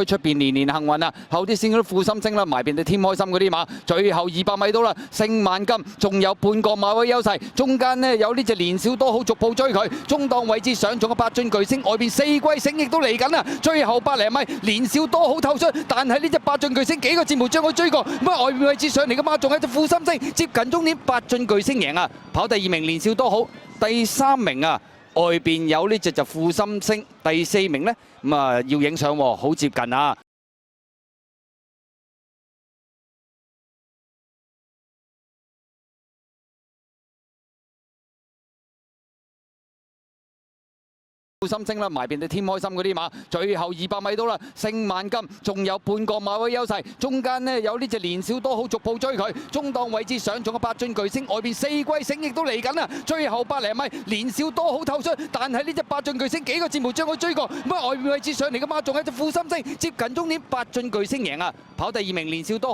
區出邊年年幸運啊！後啲先嗰啲富心星啦，埋邊就添開心嗰啲馬，最後200米到啦，勝萬金仲有半個馬位優勢，中間呢，有呢隻年少多好逐步追佢，中檔位置上仲有8進巨星，外邊4季星亦都嚟緊啦，最後100零米年少多好透出，但係呢隻8進巨星幾個節目將佢追過，咁啊外面位置上嚟嘅馬仲係隻富心星，接近終點8進巨星贏啊！跑第2名年少多好，第3名啊！外邊有呢隻就富心星，第4名呢，咁啊要影相喎，好接近啊！富心星啦，埋邊就添開心嗰啲馬，最後200米到啦，勝萬金仲有半個馬位優勢，中間呢，有呢隻年少多好逐步追佢，中檔位置上仲有8進巨星，外邊4季星亦都嚟緊啦，最後100零米年少多好透出，但係呢隻8進巨星幾個節目將佢追過，咁啊外面位置上嚟嘅馬仲係隻富心星，接近終點8進巨星贏啊！跑第2名年少多